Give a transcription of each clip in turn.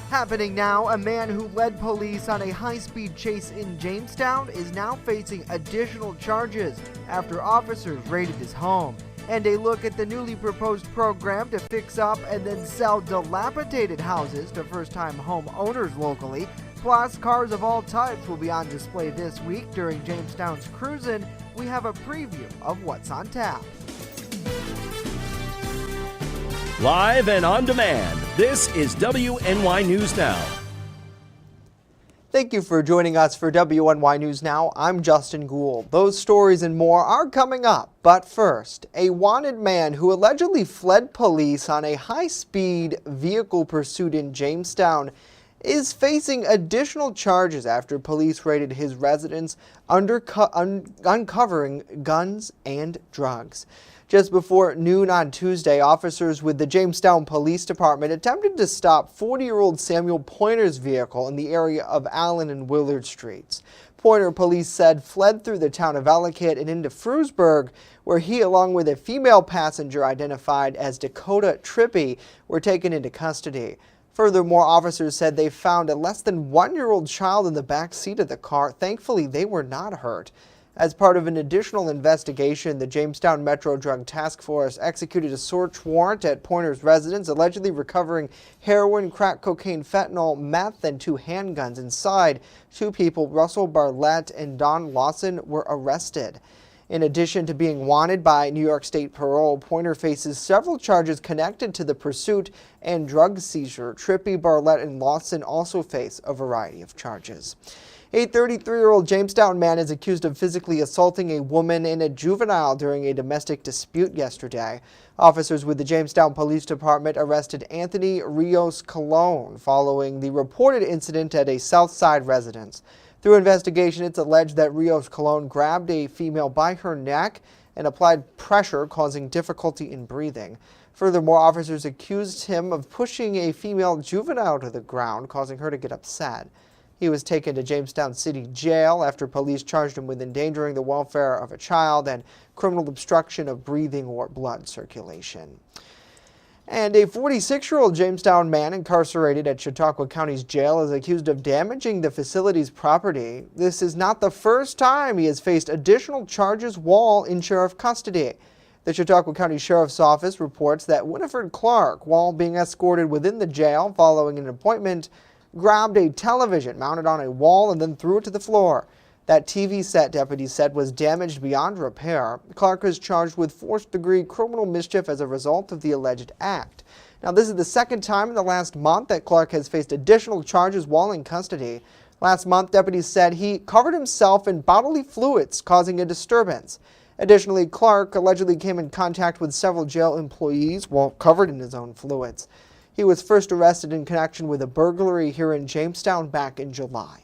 Happening now, a man who led police on a high-speed chase in Jamestown is now facing additional charges after officers raided his home. And a look at the newly proposed program to fix up and then sell dilapidated houses to first-time home owners locally. Plus, cars of all types will be on display this week during Jamestown's Cruisin'. We have a preview of what's on tap. Live and on demand, this is WNY News Now. Thank you for joining us for WNY News Now. I'm Justin Gould. Those stories and more are coming up. But first, a wanted man who allegedly fled police on a high-speed vehicle pursuit in Jamestown is facing additional charges after police raided his residence, uncovering guns and drugs. Just before noon on Tuesday, officers with the Jamestown Police Department attempted to stop 40-year-old Samuel Pointer's vehicle in the area of Allen and Willard Streets. Pointer, police said, fled through the town of Ellicott and into Frewsburg, where he, along with a female passenger identified as Dakota Trippy, were taken into custody. Furthermore, officers said they found a less than one-year-old child in the back seat of the car. Thankfully, they were not hurt. As part of an additional investigation, the Jamestown Metro Drug Task Force executed a search warrant at Pointer's residence, allegedly recovering heroin, crack cocaine, fentanyl, meth, and 2 handguns. Inside, 2 people, Russell Barlett and Don Lawson, were arrested. In addition to being wanted by New York State Parole, Pointer faces several charges connected to the pursuit and drug seizure. Trippy, Barlett, and Lawson also face a variety of charges. A 33-year-old Jamestown man is accused of physically assaulting a woman and a juvenile during a domestic dispute yesterday. Officers with the Jamestown Police Department arrested Anthony Rios Colon following the reported incident at a Southside residence. Through investigation, it's alleged that Rios Colon grabbed a female by her neck and applied pressure, causing difficulty in breathing. Furthermore, officers accused him of pushing a female juvenile to the ground, causing her to get upset. He was taken to Jamestown City Jail after police charged him with endangering the welfare of a child and criminal obstruction of breathing or blood circulation. And a 46-year-old Jamestown man incarcerated at Chautauqua County's jail is accused of damaging the facility's property. This is not the first time he has faced additional charges while in sheriff custody. The Chautauqua County Sheriff's Office reports that Winifred Clark, while being escorted within the jail following an appointment, grabbed a television mounted on a wall and then threw it to the floor. That TV set, deputies said, was damaged beyond repair. Clark is charged with fourth-degree criminal mischief as a result of the alleged act. Now, this is the second time in the last month that Clark has faced additional charges while in custody. Last month, deputies said he covered himself in bodily fluids, causing a disturbance. Additionally, Clark allegedly came in contact with several jail employees while covered in his own fluids. He was first arrested in connection with a burglary here in Jamestown back in July.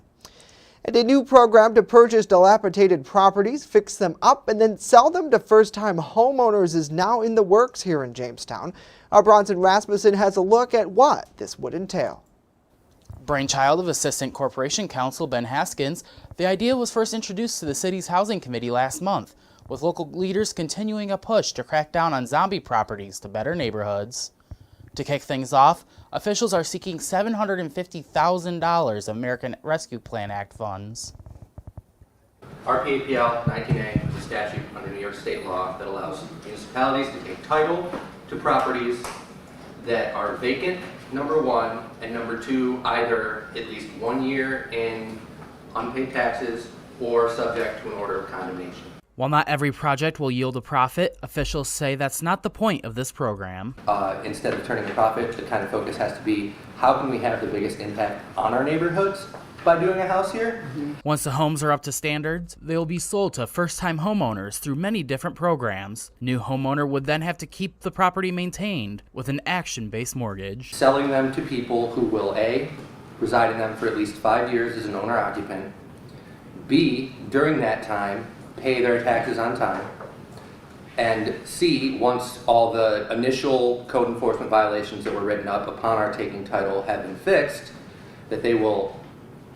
And a new program to purchase dilapidated properties, fix them up, and then sell them to first-time homeowners is now in the works here in Jamestown. Our Bronson Rasmussen has a look at what this would entail. Brainchild of Assistant Corporation Counsel Ben Haskins, the idea was first introduced to the city's Housing Committee last month, with local leaders continuing a push to crack down on zombie properties to better neighborhoods. To kick things off, officials are seeking $750,000 of American Rescue Plan Act funds. RPAPL 19A is a statute under New York State law that allows municipalities to take title to properties that are vacant, number one, and number two, either at least 1 year in unpaid taxes or subject to an order of condemnation. While not every project will yield a profit, officials say that's not the point of this program. Instead of turning a profit, the kind of focus has to be how can we have the biggest impact on our neighborhoods by doing a house here. Once the homes are up to standards, they will be sold to first-time homeowners through many different programs. New homeowner would then have to keep the property maintained with an action-based mortgage. Selling them to people who will A, reside in them for at least 5 years as an owner-occupant, B, during that time, pay their taxes on time, and C, once all the initial code enforcement violations that were written up upon our taking title have been fixed, that they will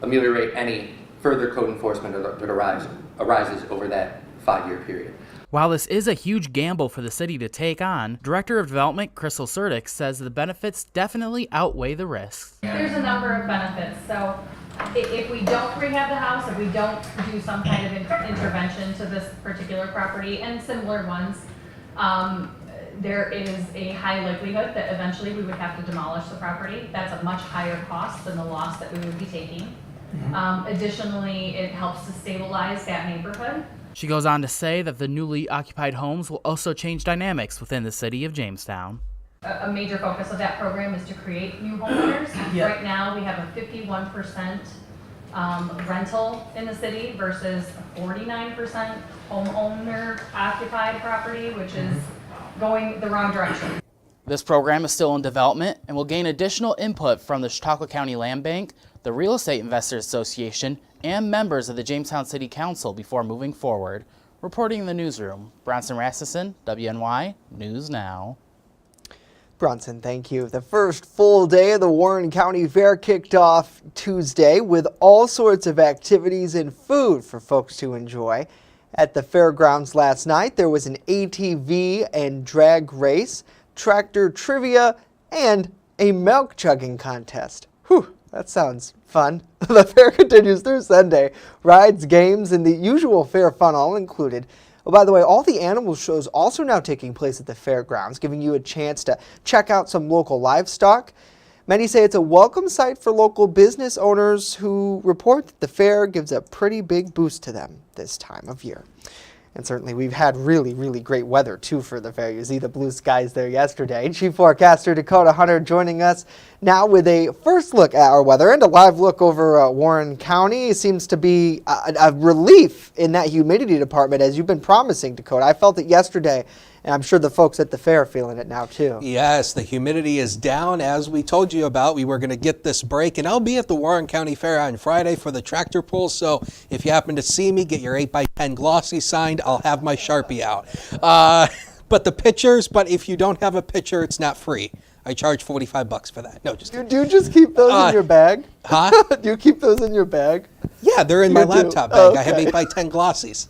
ameliorate any further code enforcement that arises over that 5-year period. While this is a huge gamble for the city to take on, Director of Development Crystal Surdick says the benefits definitely outweigh the risks. There's a number of benefits. So if we don't rehab the house, if we don't do some kind of intervention to this particular property and similar ones, there is a high likelihood that eventually we would have to demolish the property. That's a much higher cost than the loss that we would be taking. Additionally, it helps to stabilize that neighborhood. She goes on to say that the newly occupied homes will also change dynamics within the city of Jamestown. A major focus of that program is to create new homeowners. Right now, we have a 51% rental in the city versus a 49% homeowner occupied property, which is going the wrong direction. This program is still in development and will gain additional input from the Chautauqua County Land Bank, the Real Estate Investors Association, and members of the Jamestown City Council before moving forward. Reporting in the newsroom, Bronson Rasmussen, WNY News Now. Bronson, thank you. The first full day of the Warren County Fair kicked off Tuesday with all sorts of activities and food for folks to enjoy. At the fairgrounds last night, there was an ATV and drag race, tractor trivia, and a milk chugging contest. Whew, that sounds fun. The fair continues through Sunday. Rides, games, and the usual fair fun all included. Oh, by the way, all the animal shows also now taking place at the fairgrounds, giving you a chance to check out some local livestock. Many say it's a welcome sight for local business owners who report that the fair gives a pretty big boost to them this time of year. And certainly we've had really, really great weather too for the fair. You see the blue skies there yesterday. Chief Forecaster Dakota Hunter joining us now with a first look at our weather and a live look over Warren County. It seems to be a relief in that humidity department, as you've been promising, Dakota. I felt it yesterday, and I'm sure the folks at the fair are feeling it now too. Yes, the humidity is down, as we told you about. We were going to get this break, and I'll be at the Warren County Fair on Friday for the tractor pull, so if you happen to see me, get your 8x10 glossy signed. I'll have my Sharpie out. But the pictures, but if you don't have a picture, it's not free. I charge $45 for that. No, just kidding. Do you just keep those in your bag? Huh? Do you keep those in your bag? Yeah, they're in my laptop bag. Okay. I have 8x10 glossies.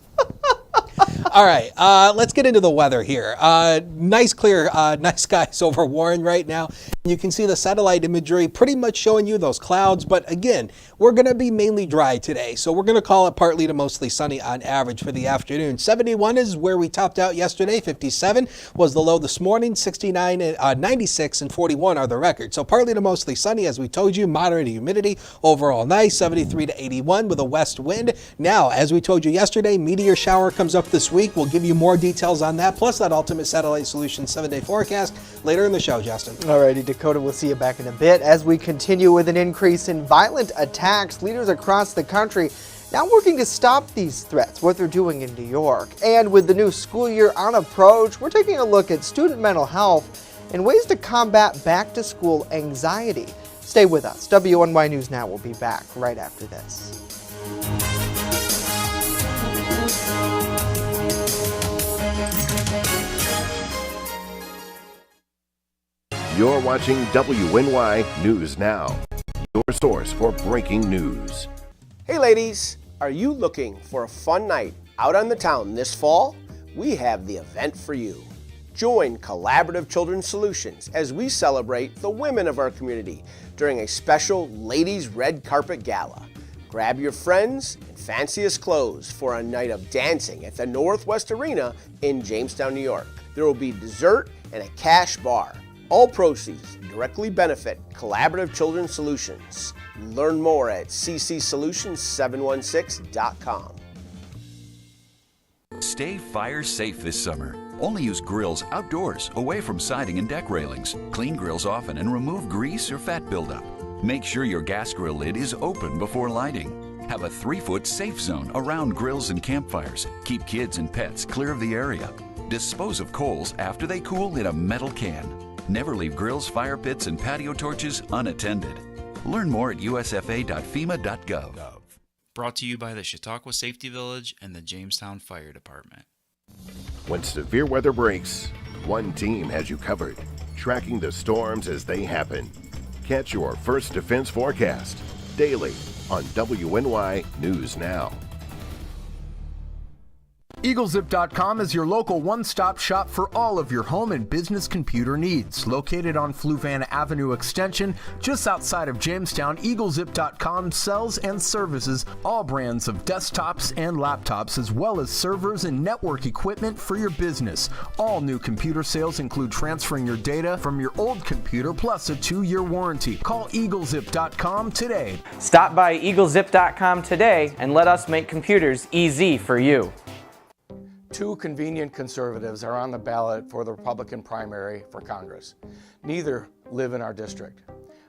All right, let's get into the weather here. Nice clear, nice skies over Warren right now. You can see the satellite imagery pretty much showing you those clouds, but again, we're going to be mainly dry today, so we're going to call it partly to mostly sunny on average for the afternoon. 71 is where we topped out yesterday. 57 was the low this morning. 69, 96, and 41 are the records. So partly to mostly sunny, as we told you. Moderate humidity, overall nice. 73 to 81 with a west wind. Now, as we told you yesterday, meteor shower comes up this week. We'll give you more details on that, plus that Ultimate Satellite Solutions 7-day forecast later in the show, Justin. Alrighty, Dakota, we'll see you back in a bit. As we continue with an increase in violent attacks, leaders across the country now working to stop these threats, what they're doing in New York. And with the new school year on approach, we're taking a look at student mental health and ways to combat back-to-school anxiety. Stay with us. WNY News Now will be back right after this. You're watching WNY News Now, your source for breaking news. Hey ladies, are you looking for a fun night out on the town this fall? We have the event for you. Join Collaborative Children's Solutions as we celebrate the women of our community during a special Ladies Red Carpet Gala. Grab your friends and fanciest clothes for a night of dancing at the Northwest Arena in Jamestown, New York. There will be dessert and a cash bar. All proceeds directly benefit Collaborative Children's Solutions. Learn more at ccsolutions716.com. Stay fire safe this summer. Only use grills outdoors, away from siding and deck railings. Clean grills often and remove grease or fat buildup. Make sure your gas grill lid is open before lighting. Have a 3-foot safe zone around grills and campfires. Keep kids and pets clear of the area. Dispose of coals after they cool in a metal can. Never leave grills, fire pits, and patio torches unattended. Learn more at usfa.fema.gov. Brought to you by the Chautauqua Safety Village and the Jamestown Fire Department. When severe weather breaks, one team has you covered, tracking the storms as they happen. Catch your First Defense forecast daily on WNY News Now. EagleZip.com is your local one-stop shop for all of your home and business computer needs. Located on Fluvan Avenue Extension, just outside of Jamestown, EagleZip.com sells and services all brands of desktops and laptops, as well as servers and network equipment for your business. All new computer sales include transferring your data from your old computer plus a 2-year warranty. Call EagleZip.com today. Stop by EagleZip.com today and let us make computers easy for you. Two convenient conservatives are on the ballot for the Republican primary for Congress. Neither live in our district.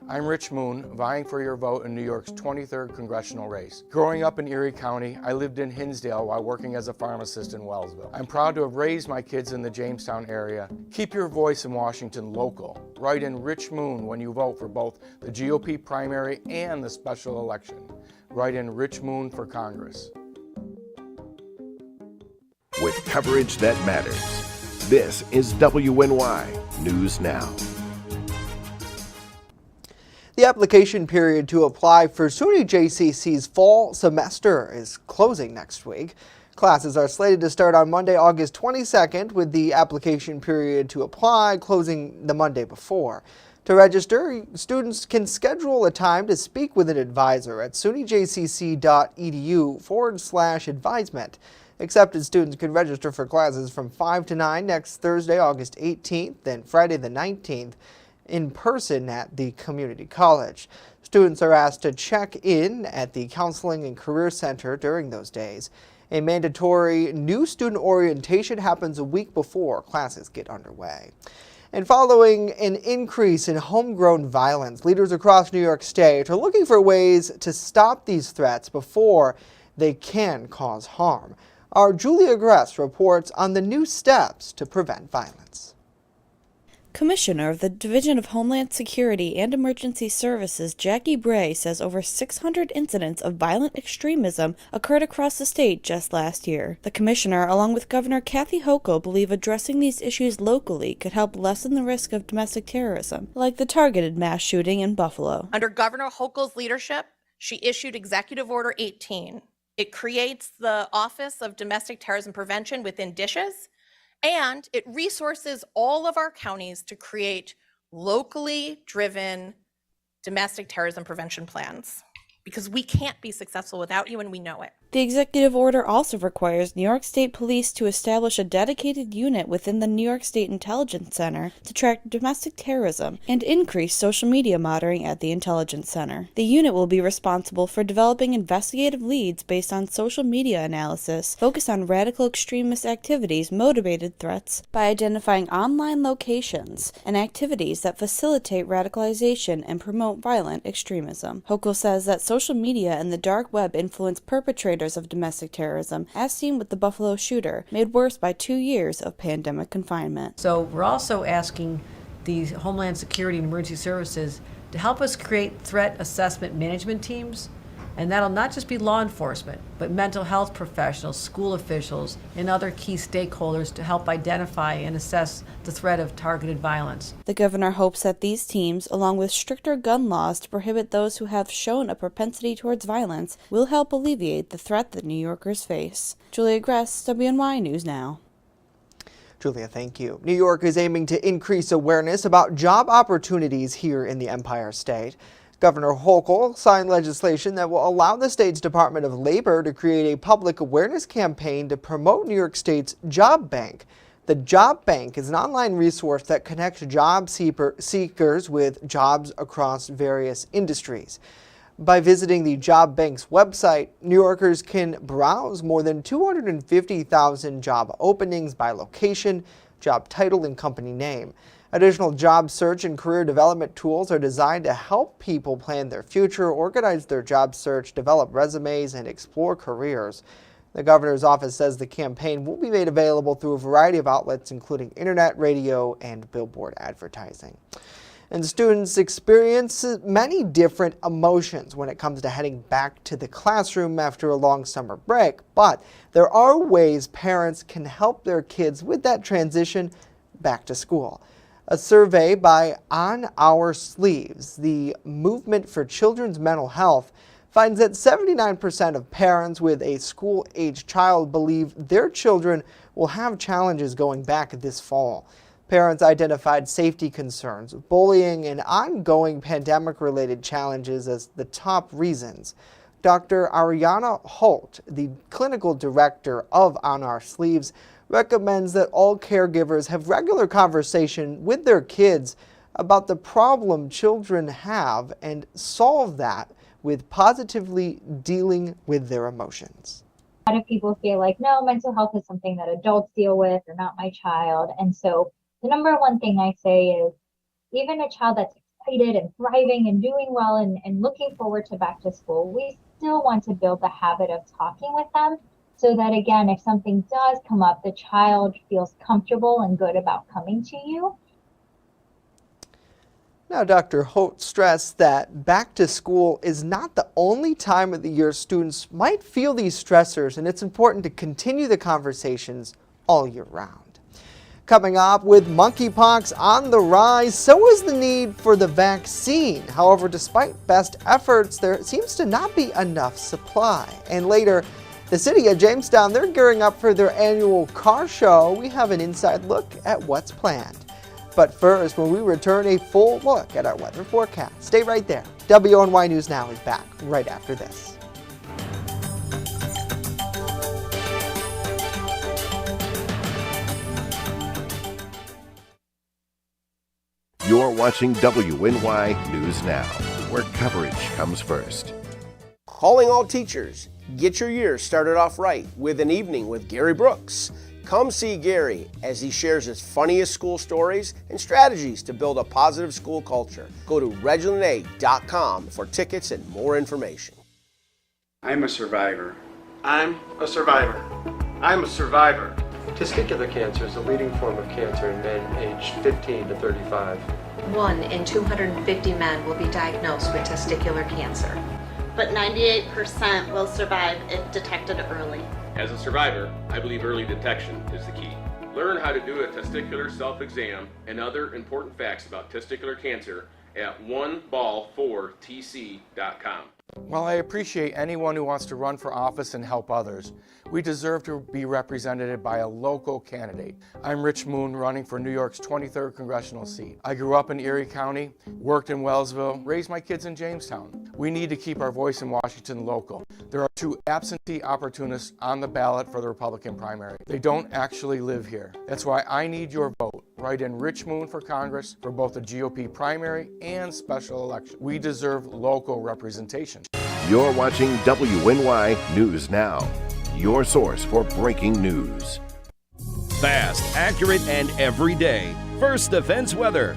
I'm Rich Moon, vying for your vote in New York's 23rd congressional race. Growing up in Erie County, I lived in Hinsdale while working as a pharmacist in Wellsville. I'm proud to have raised my kids in the Jamestown area. Keep your voice in Washington local. Write in Rich Moon when you vote for both the GOP primary and the special election. Write in Rich Moon for Congress. With coverage that matters, this is WNY News Now. The application period to apply for SUNY JCC's fall semester is closing next week. Classes are slated to start on Monday, August 22nd, with the application period to apply closing the Monday before. To register, students can schedule a time to speak with an advisor at sunyjcc.edu/advisement. Accepted students can register for classes from 5 to 9 next Thursday, August 18th, and Friday the 19th. In person at the community college. Students are asked to check in at the Counseling and Career Center during those days. A mandatory new student orientation happens a week before classes get underway. And following an increase in homegrown violence, leaders across New York State are looking for ways to stop these threats before they can cause harm. Our Julia Gress reports on the new steps to prevent violence. Commissioner of the Division of Homeland Security and Emergency Services, Jackie Bray, says over 600 incidents of violent extremism occurred across the state just last year. The commissioner, along with Governor Kathy Hochul, believe addressing these issues locally could help lessen the risk of domestic terrorism, like the targeted mass shooting in Buffalo. Under Governor Hochul's leadership, she issued Executive Order 18. It creates the Office of Domestic Terrorism Prevention within DISHS, and it resources all of our counties to create locally driven domestic terrorism prevention plans, because we can't be successful without you, and we know it. The executive order also requires New York State Police to establish a dedicated unit within the New York State Intelligence Center to track domestic terrorism and increase social media monitoring at the Intelligence Center. The unit will be responsible for developing investigative leads based on social media analysis focused on radical extremist activities, motivated threats, by identifying online locations and activities that facilitate radicalization and promote violent extremism. Hochul says that social media and the dark web influence perpetrators of domestic terrorism, as seen with the Buffalo shooter, made worse by 2 years of pandemic confinement. So we're also asking the Homeland Security and Emergency Services to help us create threat assessment management teams, and that'll not just be law enforcement, but mental health professionals, school officials, and other key stakeholders to help identify and assess the threat of targeted violence. The governor hopes that these teams, along with stricter gun laws to prohibit those who have shown a propensity towards violence, will help alleviate the threat that New Yorkers face. Julia Gress, WNY News Now. Julia, thank you. New York is aiming to increase awareness about job opportunities here in the Empire State. Governor Hochul signed legislation that will allow the state's Department of Labor to create a public awareness campaign to promote New York State's Job Bank. The Job Bank is an online resource that connects job seekers with jobs across various industries. By visiting the Job Bank's website, New Yorkers can browse more than 250,000 job openings by location, job title, and company name. Additional job search and career development tools are designed to help people plan their future, organize their job search, develop resumes, and explore careers. The governor's office says the campaign will be made available through a variety of outlets, including internet, radio, and billboard advertising. And students experience many different emotions when it comes to heading back to the classroom after a long summer break, but there are ways parents can help their kids with that transition back to school. A survey by On Our Sleeves, the Movement for Children's Mental Health, finds that 79% of parents with a school-age child believe their children will have challenges going back this fall. Parents identified safety concerns, bullying, and ongoing pandemic-related challenges as the top reasons. Dr. Ariana Holt, the clinical director of On Our Sleeves, recommends that all caregivers have regular conversation with their kids about the problem children have and solve that with positively dealing with their emotions. A lot of people feel like, no, mental health is something that adults deal with or not my child. And so the number one thing I say is even a child that's excited and thriving and doing well and looking forward to back to school, we still want to build the habit of talking with them so that, again, if something does come up, the child feels comfortable and good about coming to you. Now, Dr. Holt stressed that back to school is not the only time of the year students might feel these stressors, and it's important to continue the conversations all year round. Coming up, with monkeypox on the rise, so is the need for the vaccine. However, despite best efforts, there seems to not be enough supply. And later, the city of Jamestown, they're gearing up for their annual car show. We have an inside look at what's planned. But first, when we return, a full look at our weather forecast. Stay right there. WNY News Now is back right after this. You're watching WNY News Now, where coverage comes first. Calling all teachers. Get your year started off right with an evening with Gary Brooks. Come see Gary as he shares his funniest school stories and strategies to build a positive school culture. Go to ReginaldA.com for tickets and more information. I'm a survivor. I'm a survivor. I'm a survivor. Testicular cancer is the leading form of cancer in men aged 15 to 35. 1 in 250 men will be diagnosed with testicular cancer. But 98% will survive if detected early. As a survivor, I believe early detection is the key. Learn how to do a testicular self-exam and other important facts about testicular cancer at oneball4tc.com. While I appreciate anyone who wants to run for office and help others, we deserve to be represented by a local candidate. I'm Rich Moon, running for New York's 23rd congressional seat. I grew up in Erie County, worked in Wellsville, raised my kids in Jamestown. We need to keep our voice in Washington local. There are 2 absentee opportunists on the ballot for the Republican primary. They don't actually live here. That's why I need your vote. Write in Rich Moon for Congress for both the GOP primary and special election. We deserve local representation. You're watching WNY News Now, your source for breaking news. Fast, accurate, and everyday. First Defense Weather.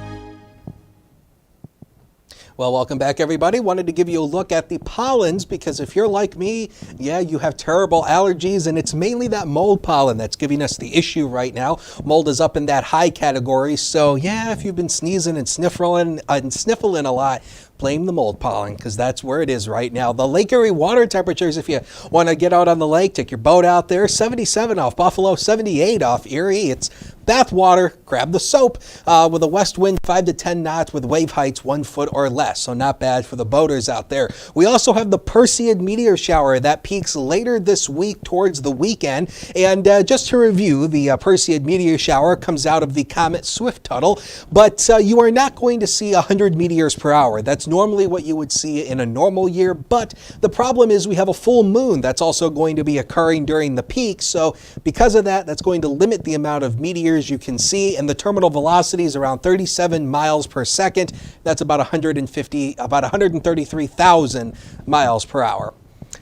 Well, welcome back, everybody. Wanted to give you a look at the pollens because if you're like me, yeah, you have terrible allergies, and it's mainly that mold pollen that's giving us the issue right now. Mold is up in that high category, so yeah, if you've been sneezing and sniffling a lot, blame the mold pollen because that's where it is right now. The Lake Erie water temperatures, if you want to get out on the lake, take your boat out there, 77 off Buffalo, 78 off Erie. It's bath water, grab the soap with a west wind 5 to 10 knots with wave heights 1 foot or less. So not bad for the boaters out there. We also have the Perseid meteor shower that peaks later this week towards the weekend. And just to review, the Perseid meteor shower comes out of the comet Swift-Tuttle, but you are not going to see 100 meteors per hour. That's normally what you would see in a normal year, but the problem is we have a full moon that's also going to be occurring during the peak. So because of that, that's going to limit the amount of meteors you can see, and the terminal velocity is around 37 miles per second. That's about 133,000 miles per hour.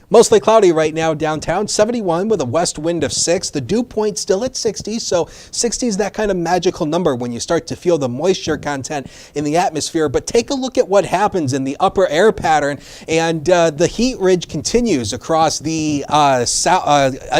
Mostly cloudy right now downtown, 71 with a west wind of 6. The dew point still at 60, so 60 is that kind of magical number when you start to feel the moisture content in the atmosphere. But take a look at what happens in the upper air pattern, and the heat ridge continues across the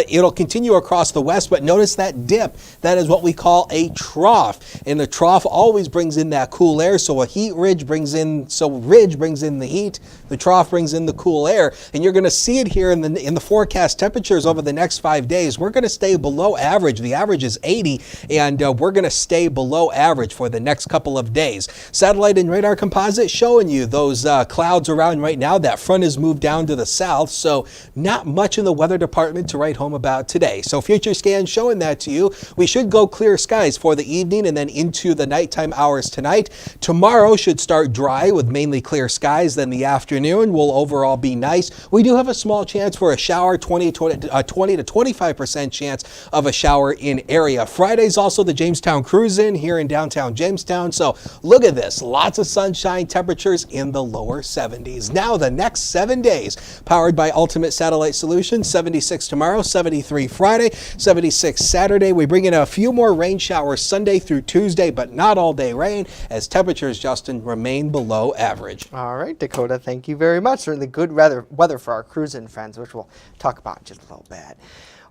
it'll continue across the west, but notice that dip. That is what we call a trough, and the trough always brings in that cool air. So a heat ridge brings in, ridge brings in the heat, the trough brings in the cool air, and you're going to see at here in the forecast temperatures over the next 5 days, we're going to stay below average. The average is 80, and we're going to stay below average for the next couple of days. Satellite and radar composite showing you those clouds around right now. That front has moved down to the south, so not much in the weather department to write home about today. So future scan showing that to you. We should go clear skies for the evening and then into the nighttime hours tonight. Tomorrow should start dry with mainly clear skies. Then the afternoon will overall be nice. We do have a small chance for a shower, 20 to 25% chance of a shower in area. Friday's also the Jamestown cruise-in here in downtown Jamestown. So look at this. Lots of sunshine, temperatures in the lower 70s. Now the next 7 days, powered by Ultimate Satellite Solutions, 76 tomorrow, 73 Friday, 76 Saturday. We bring in a few more rain showers Sunday through Tuesday, but not all day rain as temperatures, Justin, remain below average. All right, Dakota, thank you very much. Certainly good weather for our cruising friends, which we'll talk about in just a little bit.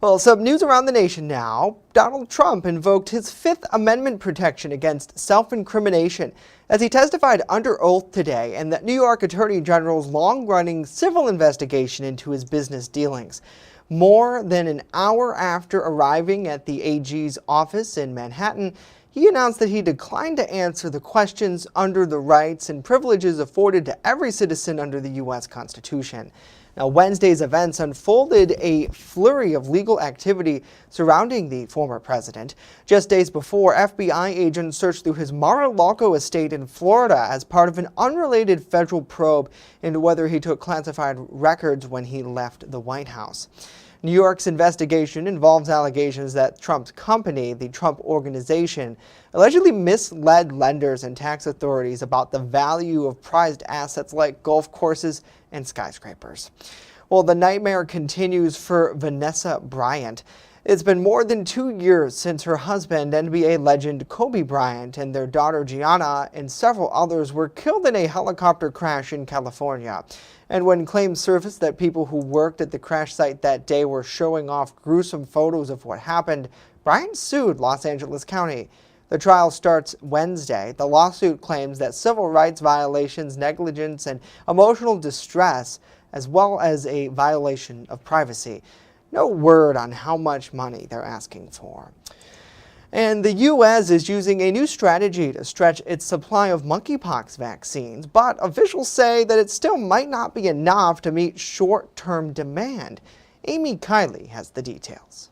Well, some news around the nation now. Donald Trump invoked his Fifth Amendment protection against self-incrimination as he testified under oath today in the New York Attorney General's long-running civil investigation into his business dealings. More than an hour after arriving at the AG's office in Manhattan, he announced that he declined to answer the questions under the rights and privileges afforded to every citizen under the U.S. Constitution. Now, Wednesday's events unfolded a flurry of legal activity surrounding the former president. Just days before, FBI agents searched through his Mar-a-Lago estate in Florida as part of an unrelated federal probe into whether he took classified records when he left the White House. New York's investigation involves allegations that Trump's company, the Trump Organization, allegedly misled lenders and tax authorities about the value of prized assets like golf courses and skyscrapers. Well, the nightmare continues for Vanessa Bryant. It's been more than 2 years since her husband, NBA legend Kobe Bryant, and their daughter Gianna and several others were killed in a helicopter crash in California. And when claims surfaced that people who worked at the crash site that day were showing off gruesome photos of what happened, Bryant sued Los Angeles County. The trial starts Wednesday. The lawsuit claims that civil rights violations, negligence, and emotional distress, as well as a violation of privacy. No word on how much money they're asking for. And the U.S. is using a new strategy to stretch its supply of monkeypox vaccines, but officials say that it still might not be enough to meet short-term demand. Amy Kiley has the details.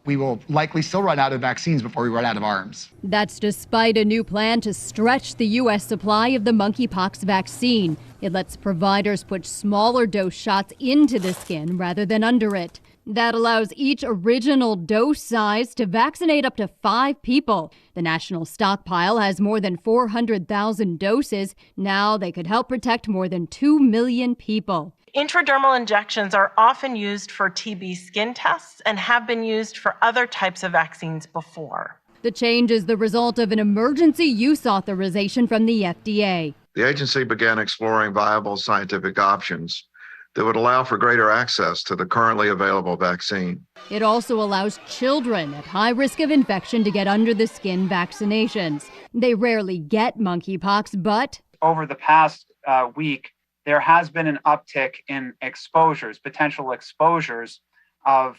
We will likely still run out of vaccines before we run out of arms. That's despite a new plan to stretch the U.S. supply of the monkeypox vaccine. It lets providers put smaller dose shots into the skin rather than under it. That allows each original dose size to vaccinate up to 5 people. The national stockpile has more than 400,000 doses. Now they could help protect more than 2 million people. Intradermal injections are often used for TB skin tests and have been used for other types of vaccines before. The change is the result of an emergency use authorization from the FDA. The agency began exploring viable scientific options that would allow for greater access to the currently available vaccine. It also allows children at high risk of infection to get under the skin vaccinations. They rarely get monkeypox, but over the past week, there has been an uptick in exposures, potential exposures of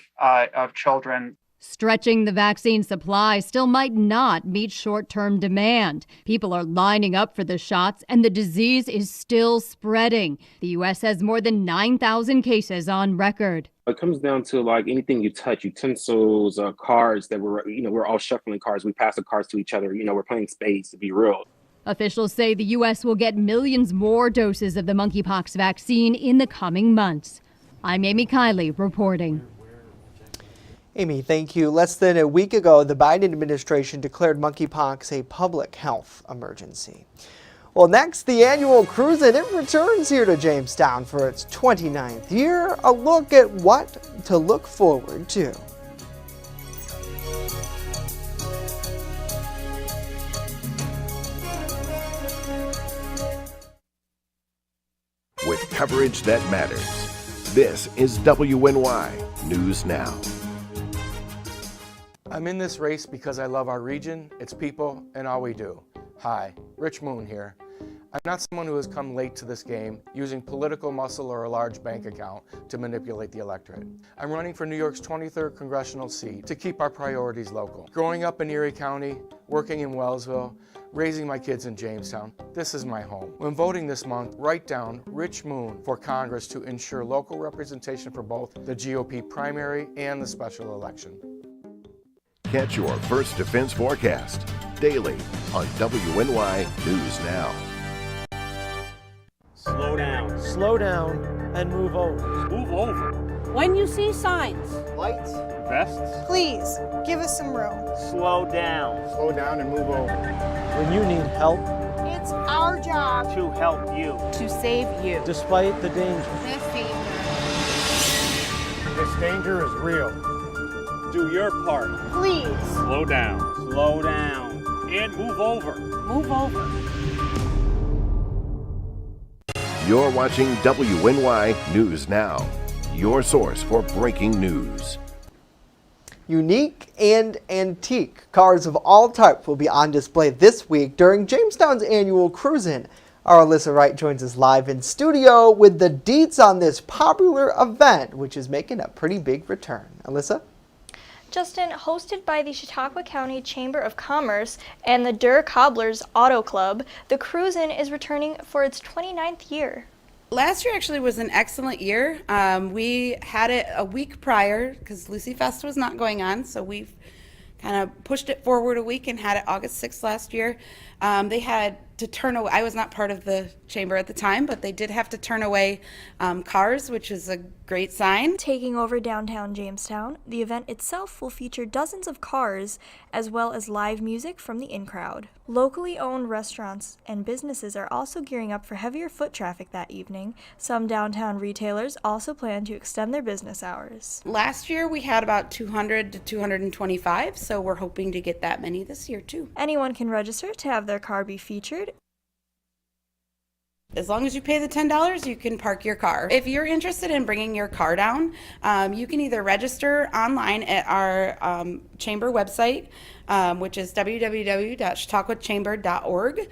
children. Stretching the vaccine supply still might not meet short-term demand. People are lining up for the shots, and the disease is still spreading. The U.S. has more than 9,000 cases on record. It comes down to like anything you touch, utensils, cards that we're all shuffling cards. We pass the cards to each other. We're playing spades, to be real. Officials say the U.S. will get millions more doses of the monkeypox vaccine in the coming months. I'm Amy Kiley reporting. Amy, thank you. Less than a week ago, the Biden administration declared monkeypox a public health emergency. Well, next, the annual cruise, and it returns here to Jamestown for its 29th year. A look at what to look forward to. With coverage that matters, this is WNY News Now. I'm in this race because I love our region, its people, and all we do. Hi, Rich Moon here. I'm not someone who has come late to this game using political muscle or a large bank account to manipulate the electorate. I'm running for New York's 23rd congressional seat to keep our priorities local. Growing up in Erie County, working in Wellsville, raising my kids in Jamestown, this is my home. When voting this month, write down Rich Moon for Congress to ensure local representation for both the GOP primary and the special election. Catch your First Defense forecast daily on WNY News Now. Slow down. Slow down and move over. Move over. When you see signs, Lights. Vests. please give us some room. Slow down. Slow down and move over. When you need help, It's our job to help you. to save you. Despite the danger. This danger. This danger is real. Do your part. Please Slow down. Slow down. And move over. move over. You're watching WNY News Now, your source for breaking news. Unique and antique cars of all types will be on display this week during Jamestown's annual Cruisin'. Our Alyssa Wright joins us live in studio with the deets on this popular event, which is making a pretty big return. Alyssa? Justin, hosted by the Chautauqua County Chamber of Commerce and the Durr Cobblers Auto Club, the Cruisin' is returning for its 29th year. Last year actually was an excellent year. We had it a week prior because Lucy Fest was not going on, so we've kind of pushed it forward a week and had it August 6th last year. They had to turn away, I was not part of the chamber at the time, but they did have to turn away cars, which is a great sign. Taking over downtown Jamestown, the event itself will feature dozens of cars as well as live music from the in-crowd. Locally owned restaurants and businesses are also gearing up for heavier foot traffic that evening. Some downtown retailers also plan to extend their business hours. Last year we had about 200 to 225, so we're hoping to get that many this year too. Anyone can register to have their car be featured. As long as you pay the $10, you can park your car. If you're interested in bringing your car down, you can either register online at our chamber website, which is www.chautauquachamber.org.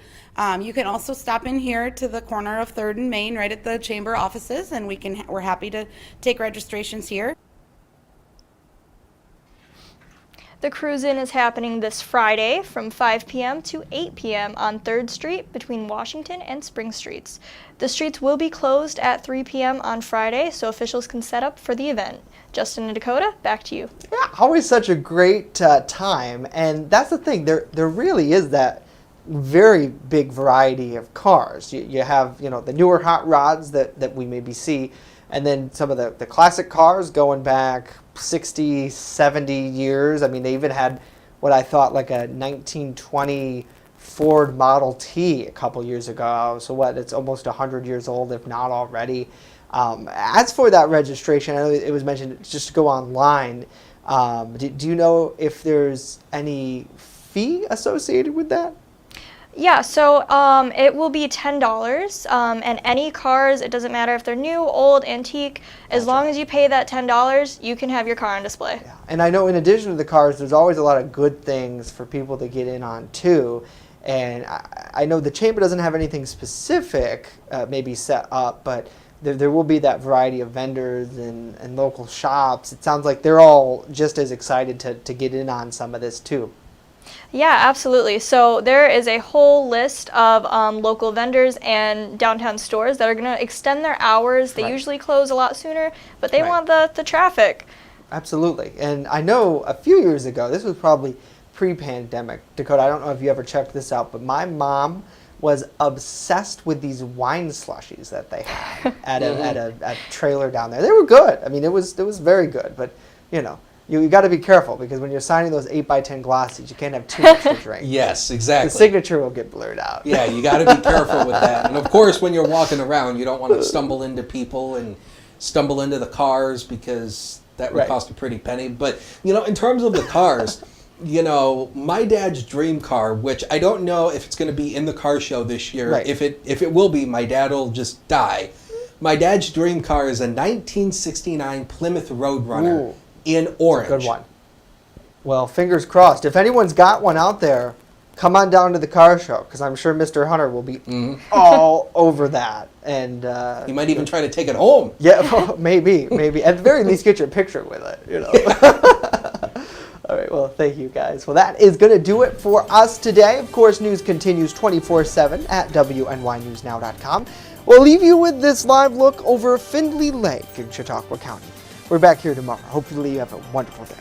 You can also stop in here to the corner of 3rd and Main right at the chamber offices, and we're happy to take registrations here. The Cruisin' is happening this Friday from 5 p.m. to 8 p.m. on 3rd Street between Washington and Spring Streets. The streets will be closed at 3 p.m. on Friday, so officials can set up for the event. Justin and Dakota, back to you. Yeah, always such a great time, and that's the thing. There really is that very big variety of cars. You have, the newer hot rods that we maybe see, and then some of the classic cars going back 60, 70 years. I mean, they even had what I thought like a 1920 Ford Model T a couple years ago. So it's almost 100 years old, if not already. As for that registration, I know it was mentioned just to go online. Do you know if there's any fee associated with that? Yeah, so it will be $10, and any cars, it doesn't matter if they're new, old, antique, as long as you pay that $10, you can have your car on display. Yeah. And I know in addition to the cars, there's always a lot of good things for people to get in on too. And I know the chamber doesn't have anything specific maybe set up, but there will be that variety of vendors and local shops. It sounds like they're all just as excited to get in on some of this too. Yeah, absolutely. So there is a whole list of local vendors and downtown stores that are going to extend their hours. They usually close a lot sooner, but they want the traffic. Absolutely. And I know a few years ago, this was probably pre-pandemic, Dakota, I don't know if you ever checked this out, but my mom was obsessed with these wine slushies that they had at a trailer down there. They were good. I mean, it was very good, but you got to be careful because when you're signing those 8x10 glossies, you can't have too much to drink. Yes, exactly. The signature will get blurred out. Yeah, you got to be careful with that. And of course, when you're walking around, you don't want to stumble into people and stumble into the cars because that would cost a pretty penny. But, in terms of the cars, my dad's dream car, which I don't know if it's going to be in the car show this year. If it will be, my dad will just die. My dad's dream car is a 1969 Plymouth Roadrunner. Ooh. In orange. Good one. Well, fingers crossed. If anyone's got one out there, come on down to the car show, because I'm sure Mr. Hunter will be all over that. And he might even try to take it home. Yeah, maybe. At the very least, get your picture with it, you know. All right, well, thank you guys. Well, that is going to do it for us today. Of course, news continues 24/7 at WNYNewsNow.com. We'll leave you with this live look over Findlay Lake in Chautauqua County. We're back here tomorrow. Hopefully you have a wonderful day.